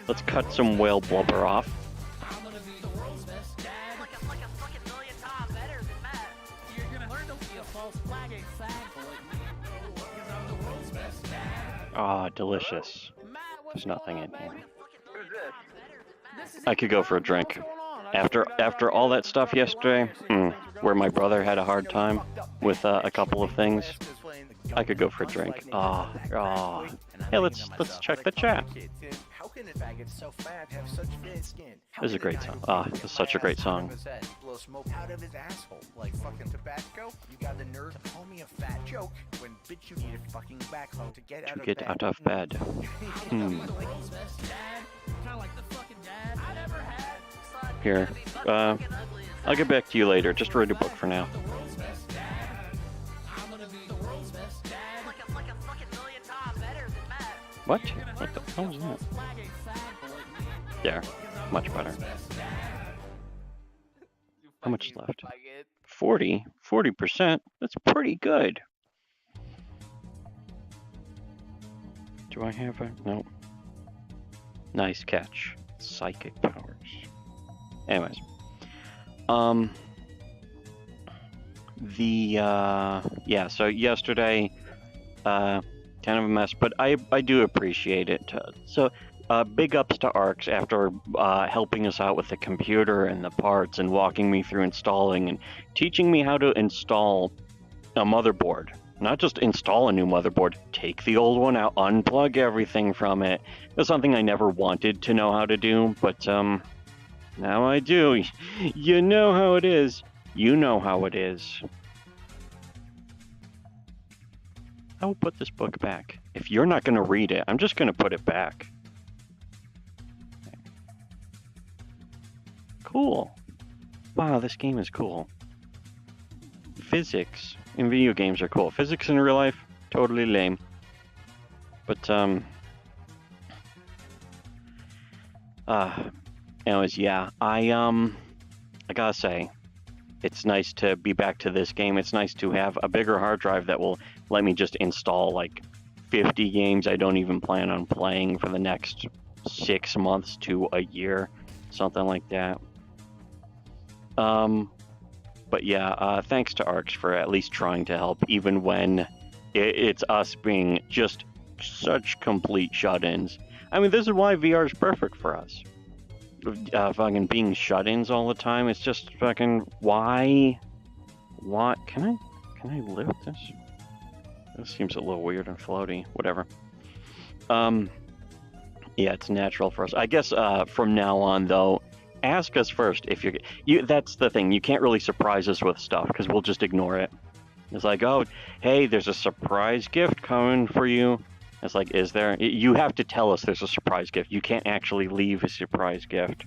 Let's cut some whale blubber off. Ah, delicious. There's nothing in here. I could go for a drink. After all that stuff yesterday, where my brother had a hard time with a couple of things, I could go for a drink. Hey, let's check the chat. This is a great song. This is such a great song. Blow smoke out of his asshole like fucking tobacco. You got the nerve to call me a fat joke when bitch you need a fucking backhoe to get out of bed. Here, I'll get back to you later. Just read a book for now. What? What the hell was that? There. Much better. How much is left? 40%? That's pretty good. Do I have a... No. Nice catch. Psychic powers. Anyways. Yeah, so yesterday, kind of a mess, but I do appreciate it. So, big ups to Arcs after helping us out with the computer and the parts and walking me through installing and teaching me how to install a motherboard. Not just install a new motherboard, take the old one out, unplug everything from it. That's something I never wanted to know how to do, but now I do. You know how it is. You know how it is. I will put this book back. If you're not going to read it, I'm just going to put it back. Cool. Wow, this game is cool. Physics in video games are cool. Physics in real life, totally lame. But, anyways, yeah, I gotta say, it's nice to be back to this game. It's nice to have a bigger hard drive that will let me just install like 50 games I don't even plan on playing for the next 6 months to a year, something like that. But yeah, thanks to Arcs for at least trying to help, even when it's us being just such complete shut-ins. I mean, this is why VR is perfect for us. Fucking being shut-ins all the time, it's just fucking, why? What? Can I lift this? This seems a little weird and floaty. Whatever. Yeah, it's natural for us. I guess from now on, though, ask us first if you. That's the thing. You can't really surprise us with stuff because we'll just ignore it. It's like, oh, hey, there's a surprise gift coming for you. It's like, is there? You have to tell us there's a surprise gift. You can't actually leave a surprise gift.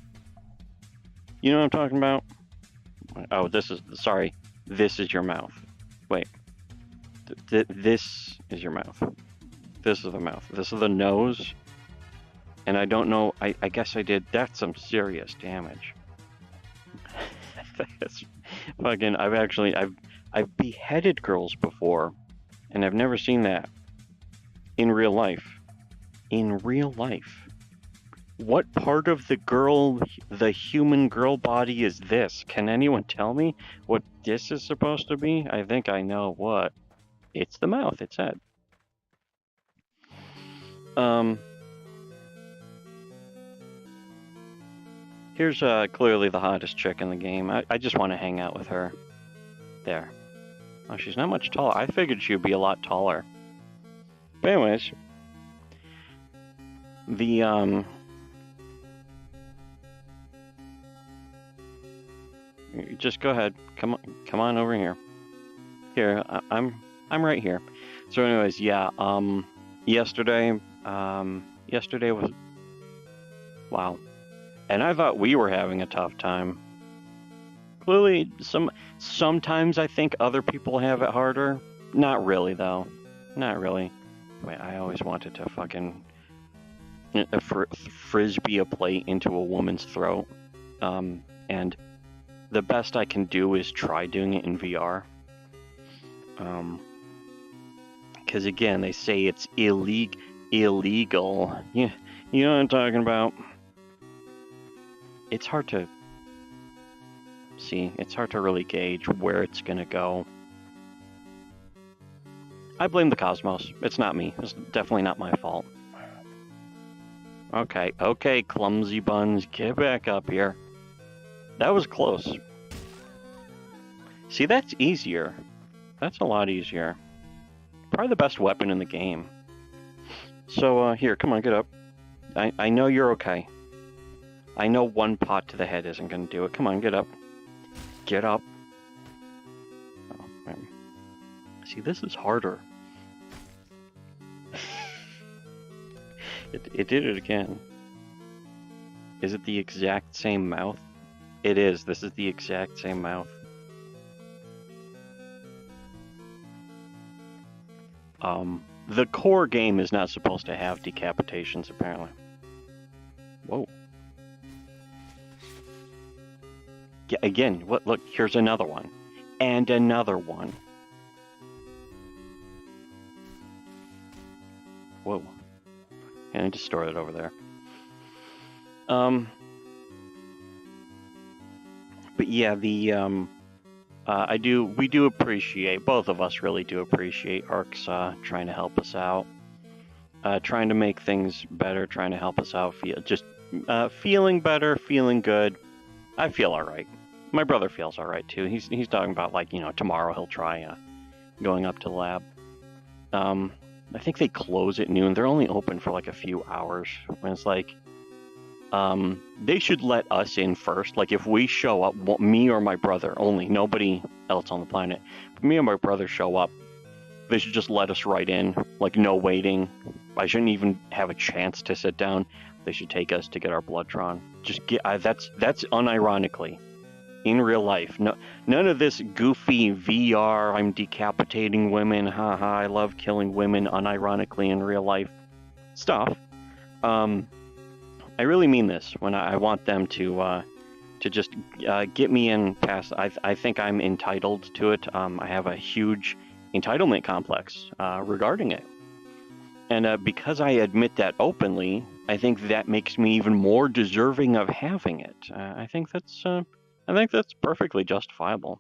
You know what I'm talking about? Oh, sorry. This is your mouth. Wait. This is your mouth. This is the mouth. This is the nose. And I don't know. I guess I did. That's some serious damage. That's fucking. I've beheaded girls before, and I've never seen that in real life. In real life. What part of the human girl body is this? Can anyone tell me what this is supposed to be? I think I know what. It's the mouth. It's head. Here's clearly the hottest chick in the game. I just want to hang out with her. There. Oh, she's not much taller. I figured she'd be a lot taller. But anyways, the just go ahead. Come on over here. Here, I'm right here. So anyways, yeah, yesterday was, wow. And I thought we were having a tough time. Clearly, sometimes I think other people have it harder. Not really, though. Not really. Wait, I always wanted to fucking frisbee a plate into a woman's throat. And the best I can do is try doing it in VR. Because again, they say it's illegal. Yeah, you know what I'm talking about. It's hard to see. It's hard to really gauge where it's gonna go. I blame the cosmos. It's not me. It's definitely not my fault. Okay, clumsy buns, get back up here. That was close. See, that's easier. That's a lot easier. Probably the best weapon in the game. So, here, come on, get up. I know you're okay. I know one pot to the head isn't going to do it. Come on, get up. Get up. Oh, man. See, this is harder. It did it again. Is it the exact same mouth? It is. This is the exact same mouth. The core game is not supposed to have decapitations, apparently. Whoa. Yeah, again, look, here's another one. And another one. Whoa. And I just stored it over there. But yeah, we do appreciate, both of us really do appreciate Arcs trying to help us out. Trying to make things better, trying to help us out, feeling better, feeling good. I feel alright. My brother feels alright too. He's talking about, like, you know, tomorrow he'll try going up to the lab. I think they close at noon. They're only open for like a few hours. When it's like, they should let us in first. Like, if we show up, me or my brother only, nobody else on the planet. If me and my brother show up, they should just let us right in. Like, no waiting. I shouldn't even have a chance to sit down. They should take us to get our blood drawn. Just get. That's unironically. In real life, no, none of this goofy VR, I'm decapitating women, haha, I love killing women unironically in real life stuff. I really mean this when I want them to just get me in past. I think I'm entitled to it. I have a huge entitlement complex regarding it. And because I admit that openly, I think that makes me even more deserving of having it. I think that's perfectly justifiable.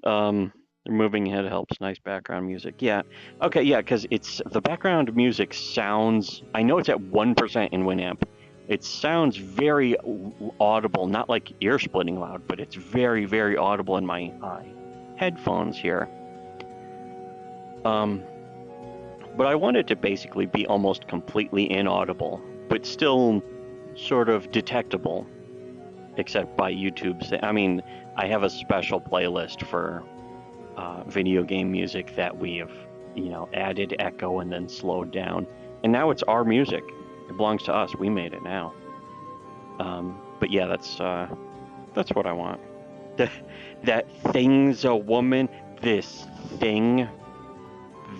Moving ahead helps. Nice background music. Yeah. Okay, yeah, because the background music sounds, I know it's at 1% in Winamp. It sounds very audible, not like ear-splitting loud, but it's very, very audible in my headphones here. But I want it to basically be almost completely inaudible, but still sort of detectable. Except by YouTube's. I mean, I have a special playlist for video game music that we have, added echo and then slowed down. And now it's our music. It belongs to us. We made it now. But yeah, that's what I want. That thing's a woman. This thing.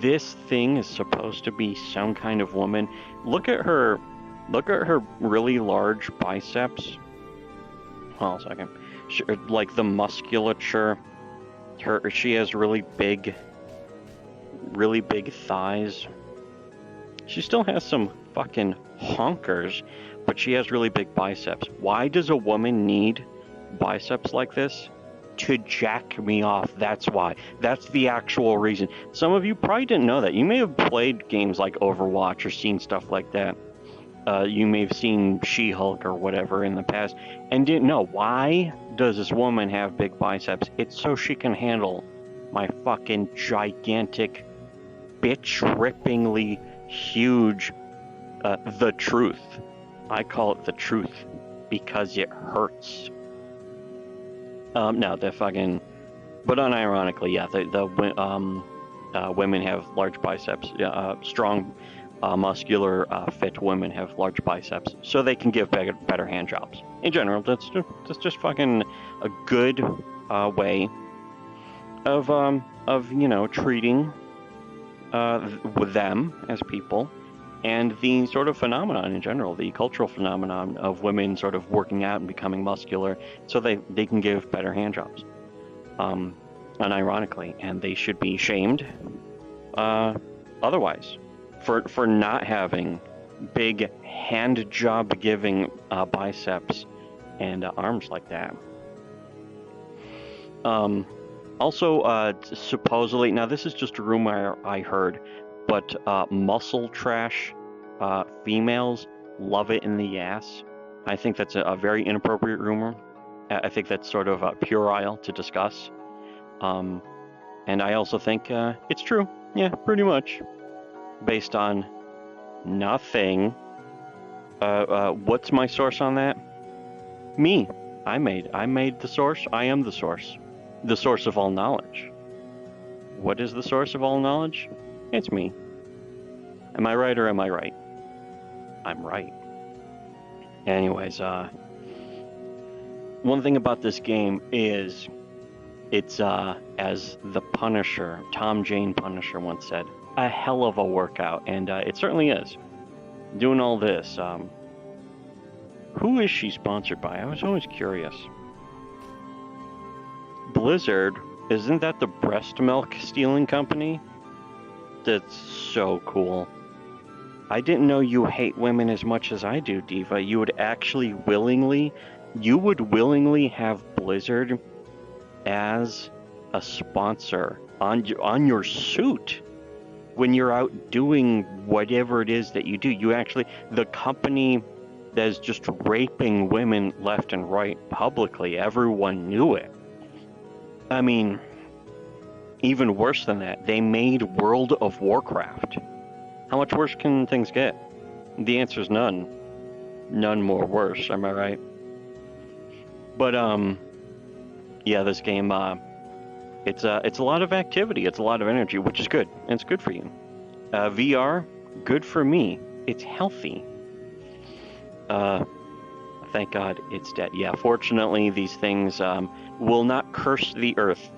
this thing is supposed to be some kind of woman. Look at her really large biceps. Hold on a second. Like the musculature. She has really big thighs. She still has some fucking honkers, but she has really big biceps. Why does a woman need biceps like this? To jack me off. That's why. That's the actual reason. Some of you probably didn't know that. You may have played games like Overwatch or seen stuff like that. You may have seen She-Hulk or whatever in the past and didn't know. Why does this woman have big biceps? It's so she can handle my fucking gigantic, bitch-rippingly huge, the truth. I call it the truth because it hurts. No, the fucking, but unironically, yeah, the women have large biceps. Strong, muscular, fit women have large biceps, so they can give better hand jobs. In general, that's just fucking a good way of treating with them as people, and the sort of phenomenon in general, the cultural phenomenon of women sort of working out and becoming muscular so they can give better hand jobs. Unironically, and they should be shamed otherwise for not having big hand job giving biceps and arms like that. Also, supposedly, now this is just a rumor I heard, but muscle trash females love it in the ass. I think that's a very inappropriate rumor. I think that's sort of puerile to discuss. And I also think it's true. Yeah, pretty much. Based on nothing. What's my source on that? Me. I made the source. I am the source. The source of all knowledge. What is the source of all knowledge? It's me. Am I right or am I right? I'm right. Anyways, one thing about this game is it's, as the Punisher, Tom Jane Punisher once said, a hell of a workout, and it certainly is. Doing all this, who is she sponsored by? I was always curious. Blizzard, isn't that the breast milk stealing company? That's so cool. I didn't know you hate women as much as I do, Diva. You would willingly have Blizzard as a sponsor on your suit when you're out doing whatever it is that you do. The company that is just raping women left and right publicly, everyone knew it. I mean, even worse than that, they made World of Warcraft. How much worse can things get? The answer is none. None more worse, am I right? But, yeah, this game, it's a lot of activity, it's a lot of energy, which is good, and it's good for you. VR, good for me. It's healthy. Thank God it's dead. Yeah, fortunately, these things will not curse the earth.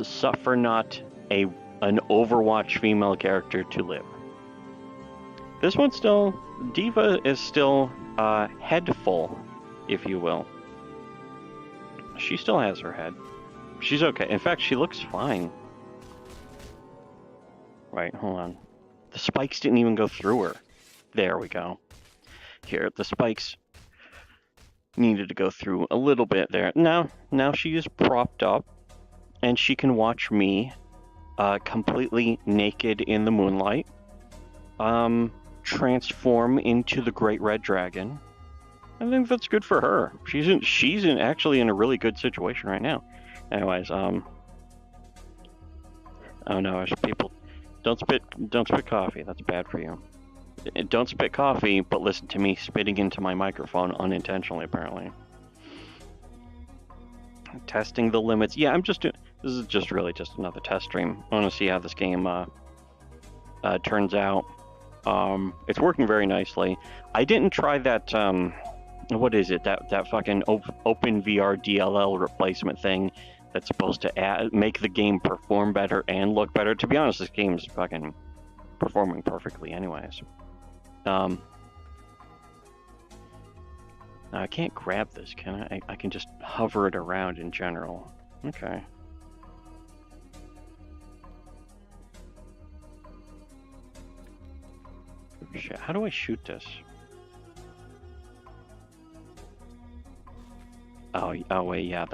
Suffer not an Overwatch female character to live. This one's still, Diva is still head full, if you will. She still has her head. She's okay. In fact, she looks fine. Right, hold on. The spikes didn't even go through her. There we go. Here, the spikes needed to go through a little bit there. Now she is propped up, and she can watch me completely naked in the moonlight transform into the Great Red Dragon. I think that's good for her. She's actually in a really good situation right now. Anyways, oh no, people, don't spit coffee. That's bad for you. Don't spit coffee, but listen to me spitting into my microphone unintentionally, apparently. Testing the limits. Yeah, this is just really just another test stream. I want to see how this game turns out. It's working very nicely. I didn't try that, what is it? That fucking OpenVR DLL replacement thing that's supposed to make the game perform better and look better. To be honest, this game's fucking performing perfectly anyways. I can't grab this, can I? I can just hover it around in general. Okay. Shit, how do I shoot this? Oh wait, yeah,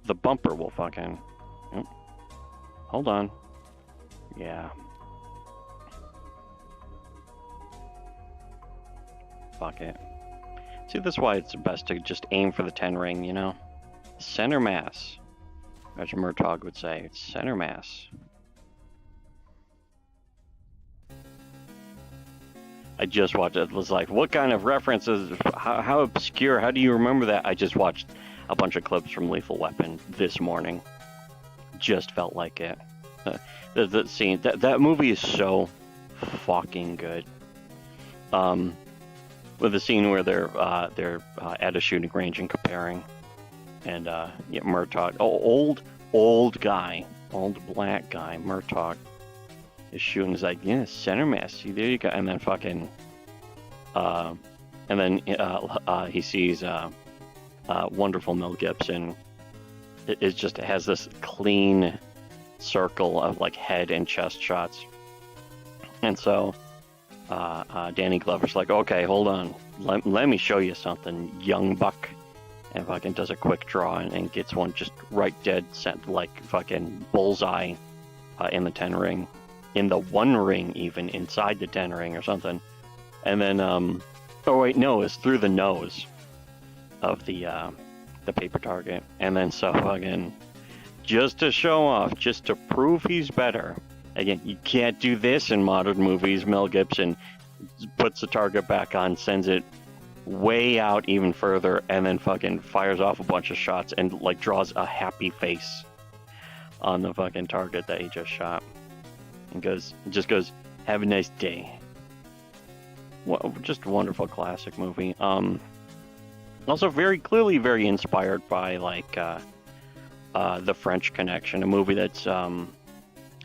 the bumper will fucking... Oh. Hold on. Yeah. Fuck it. See, that's why it's best to just aim for the 10 ring, you know? Center mass. As Murtaugh would say, it's center mass. I just watched it. It was like, what kind of references? How obscure? How do you remember that? I just watched a bunch of clips from Lethal Weapon this morning. Just felt like it. The scene, that movie is so fucking good. With the scene where they're at a shooting range and comparing, and yeah, Murtaugh, old guy, old black guy, Murtaugh is shooting. He's like, yeah, center mass. See, there you go. And then fucking, and then he sees wonderful Mel Gibson. It just has this clean circle of like head and chest shots, and so Danny Glover's like, okay, hold on, let me show you something, young buck, and fucking does a quick draw and gets one just right dead cent, like fucking bullseye in the 10 ring, in the 1 ring, even inside the 10 ring or something, and then oh wait, no, it's through the nose of the paper target, and then so fucking just to show off, just to prove he's better. Again, you can't do this in modern movies. Mel Gibson puts the target back on, sends it way out even further, and then fucking fires off a bunch of shots and like draws a happy face on the fucking target that he just shot. And just goes, have a nice day. Well, just a wonderful classic movie. Also very clearly very inspired by like The French Connection, a movie that's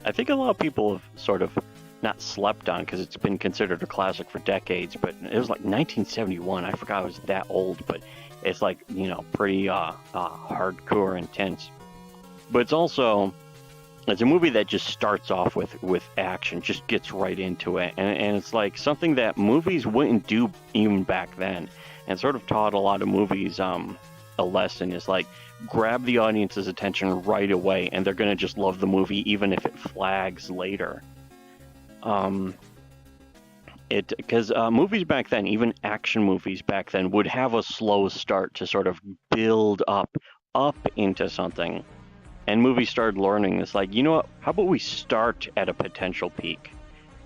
I think a lot of people have sort of not slept on because it's been considered a classic for decades, but it was like 1971. I forgot it was that old, but it's like, you know, pretty hardcore, intense. But it's a movie that just starts off with action, just gets right into it, and it's like something that movies wouldn't do even back then, and sort of taught a lot of movies a lesson, is like, grab the audience's attention right away and they're going to just love the movie even if it flags later. Because movies back then, even action movies back then, would have a slow start to sort of build up into something, and movies started learning this, like, you know what, how about we start at a potential peak,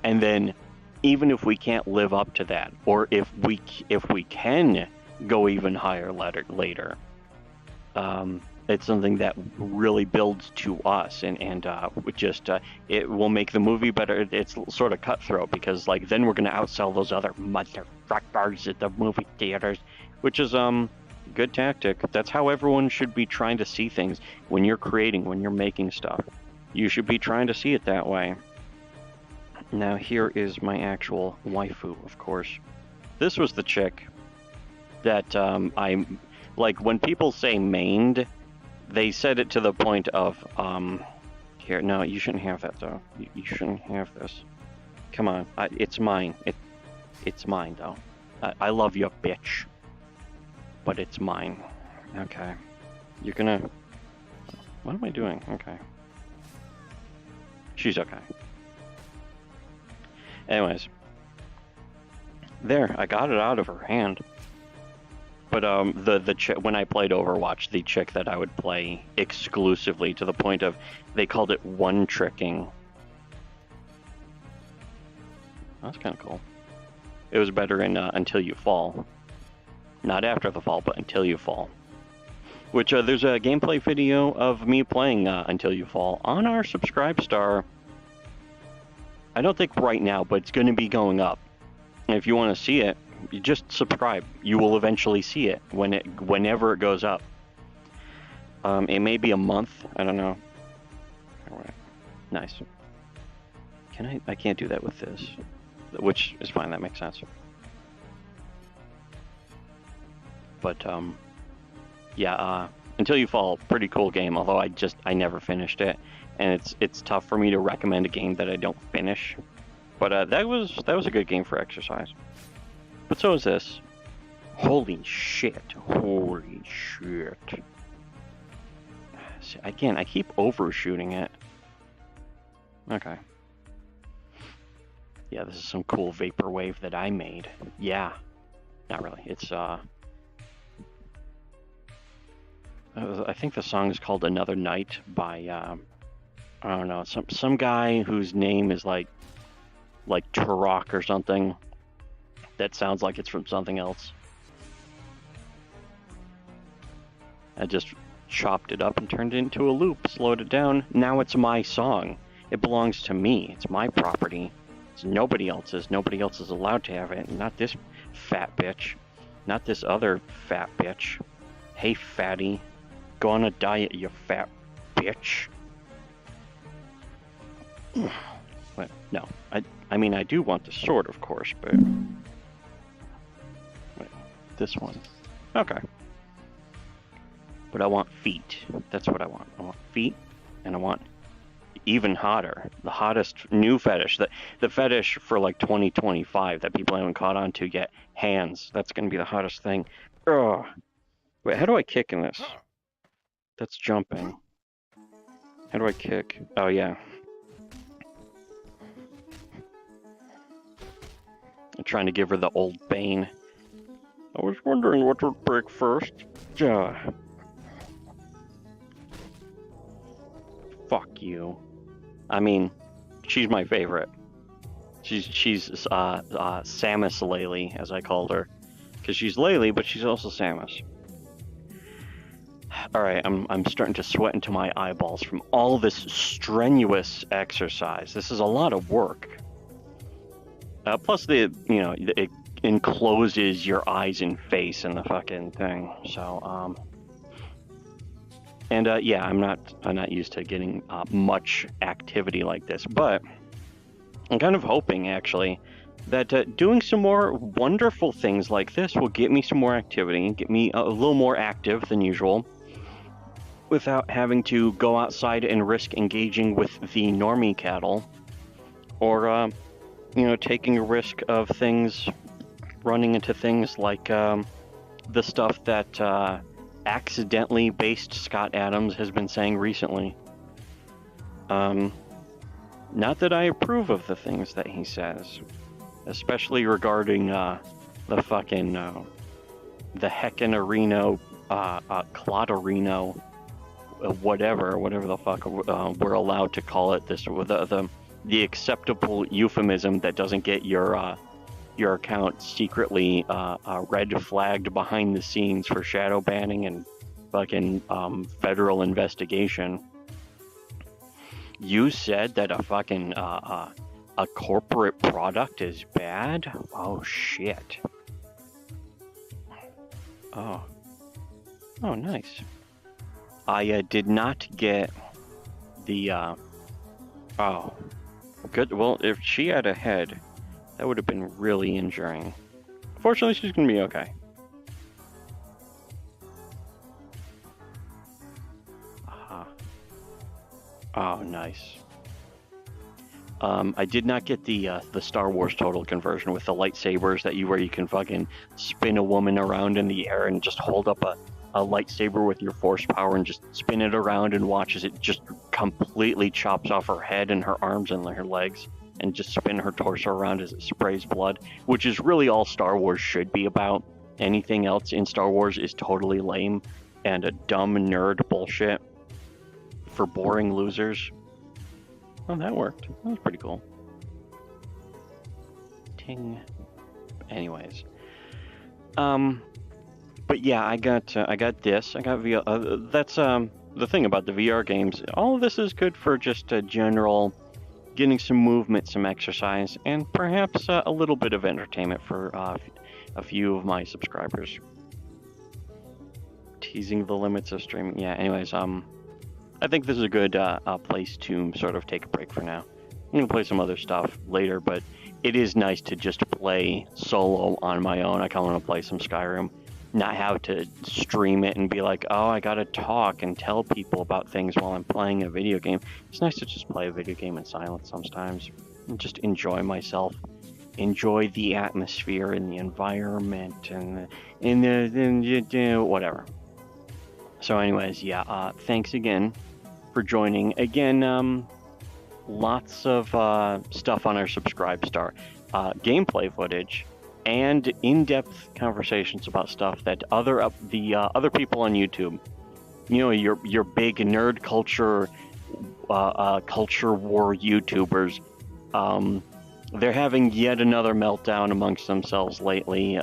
and then even if we can't live up to that, or if we can go even higher later, it's something that really builds to us, and it will make the movie better. It's sort of cutthroat because like then we're going to outsell those other motherfuckers at the movie theaters, which is good tactic. That's how everyone should be trying to see things when you're creating, when you're making stuff. You should be trying to see it that way. Now here is my actual waifu, of course. This was the chick that I like when people say mained, they said it to the point of here, no, you shouldn't have that though. You shouldn't have this. Come on, it's mine. It's mine though. I love you, bitch, but it's mine. Okay, you're gonna. What am I doing? Okay, she's okay. Anyways, there, I got it out of her hand. But the chick, when I played Overwatch, the chick that I would play exclusively, to the point of they called it one-tricking. That's kind of cool. It was better in Until You Fall. Not After the Fall, but Until You Fall. Which there's a gameplay video of me playing Until You Fall on our Subscribe-Star. I don't think right now, but it's going to be going up. And if you want to see it, you just subscribe. You will eventually see it whenever it goes up. It may be a month. I don't know. All right. Nice. Can I can't do that with this, which is fine. That makes sense. But yeah. Until You Fall, pretty cool game. Although I never finished it, and it's tough for me to recommend a game that I don't finish. But that was a good game for exercise. But so is this. Holy shit! Holy shit! See, again, I keep overshooting it. Okay. Yeah, this is some cool vaporwave that I made. Yeah. Not really. It's I think the song is called Another Night by I don't know, some guy whose name is like Turok or something. That sounds like it's from something else. I just chopped it up and turned it into a loop, slowed it down. Now it's my song. It belongs to me. It's my property. It's nobody else's. Nobody else is allowed to have it. Not this fat bitch. Not this other fat bitch. Hey, fatty. Go on a diet, you fat bitch. But no. I mean, I do want the sword, of course, but... Wait, this one. Okay. But I want feet. That's what I want. I want feet, and I want even hotter. The hottest new fetish. The fetish for like 2025 that people haven't caught on to yet. Hands. That's going to be the hottest thing. Ugh. Wait, how do I kick in this? That's jumping. How do I kick? Oh, yeah. I'm trying to give her the old Bane. I was wondering what would break first. Fuck you. I mean, she's my favorite. She's Samus Laylee, as I called her. Because she's Laylee, but she's also Samus. Alright, I'm starting to sweat into my eyeballs from all this strenuous exercise. This is a lot of work. Plus, it encloses your eyes and face in the fucking thing. So, and yeah, I'm not used to getting much activity like this, but I'm kind of hoping actually that doing some more wonderful things like this will get me some more activity, get me a little more active than usual, without having to go outside and risk engaging with the normie cattle, or taking a risk of things, running into things like the stuff that accidentally based Scott Adams has been saying recently. Not that I approve of the things that he says, especially regarding the fucking the Heckenarino, Clodorino, whatever the fuck we're allowed to call it. This the acceptable euphemism that doesn't get your account secretly red flagged behind the scenes for shadow banning and fucking federal investigation. You said that a fucking a corporate product is bad? Oh shit. Oh nice. I did not get the oh good. Well, if she had a head, that would have been really injuring. Fortunately, she's gonna be okay. Oh, nice. I did not get the Star Wars total conversion with the lightsabers where you can fucking spin a woman around in the air and just hold up a lightsaber with your force power and just spin it around and watch as it just completely chops off her head and her arms and her legs, and just spin her torso around as it sprays blood, which is really all Star Wars should be about. Anything else in Star Wars is totally lame and a dumb nerd bullshit for boring losers. Oh, that worked. That was pretty cool. Ting. Anyways. But yeah, I got this. I got VR. That's the thing about the VR games. All of this is good for just a general getting some movement, some exercise, and perhaps a little bit of entertainment for a few of my subscribers. teasing the limits of streaming. Yeah, anyways, I think this is a good place to sort of take a break for now. I'm going to play some other stuff later, but it is nice to just play solo on my own. I kind of want to play some Skyrim, not have to stream it and be like, oh, I got to talk and tell people about things while I'm playing a video game. It's nice to just play a video game in silence sometimes and just enjoy myself. Enjoy the atmosphere and the environment and whatever. So anyways, yeah, thanks again for joining. Again, lots of stuff on our Subscribe Star. Gameplay footage and in-depth conversations about stuff that other people on YouTube, you know, your big nerd culture war YouTubers, they're having yet another meltdown amongst themselves lately.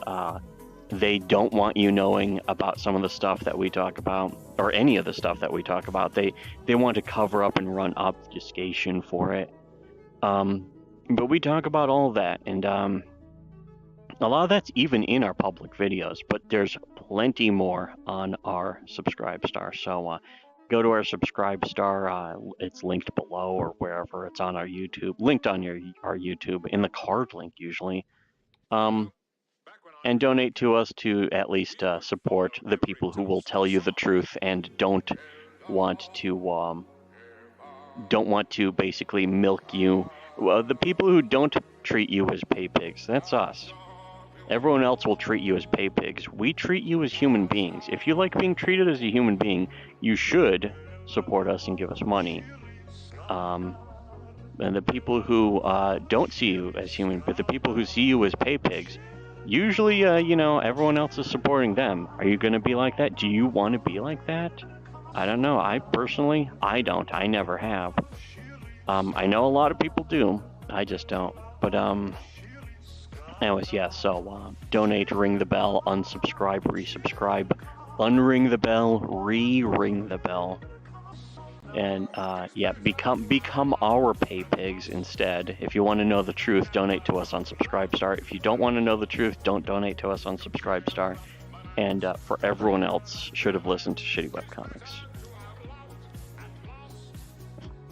They don't want you knowing about some of the stuff that we talk about, or any of the stuff that we talk about. They want to cover up and run obfuscation for it. But we talk about all that, and a lot of that's even in our public videos, but there's plenty more on our Subscribe Star. So go to our Subscribe Star. It's linked below or wherever. It's on our YouTube, linked on our YouTube, in the card link usually. And donate to us to at least support the people who will tell you the truth and don't want to basically milk you. The people who don't treat you as pay pigs, that's us. Everyone else will treat you as pay pigs. We treat you as human beings. If you like being treated as a human being, you should support us and give us money. And the people who don't see you as human, but the people who see you as pay pigs, usually, you know, everyone else is supporting them. Are you going to be like that? Do you want to be like that? I don't know. I don't. I never have. I know a lot of people do. I just don't. But, anyways, yeah, so donate, ring the bell, unsubscribe, resubscribe, unring the bell, re-ring the bell. And yeah, become our pay pigs instead. If you want to know the truth, donate to us on Subscribe Star. If you don't want to know the truth, don't donate to us on Subscribe Star. And for everyone else, should have listened to Shitty Webcomics.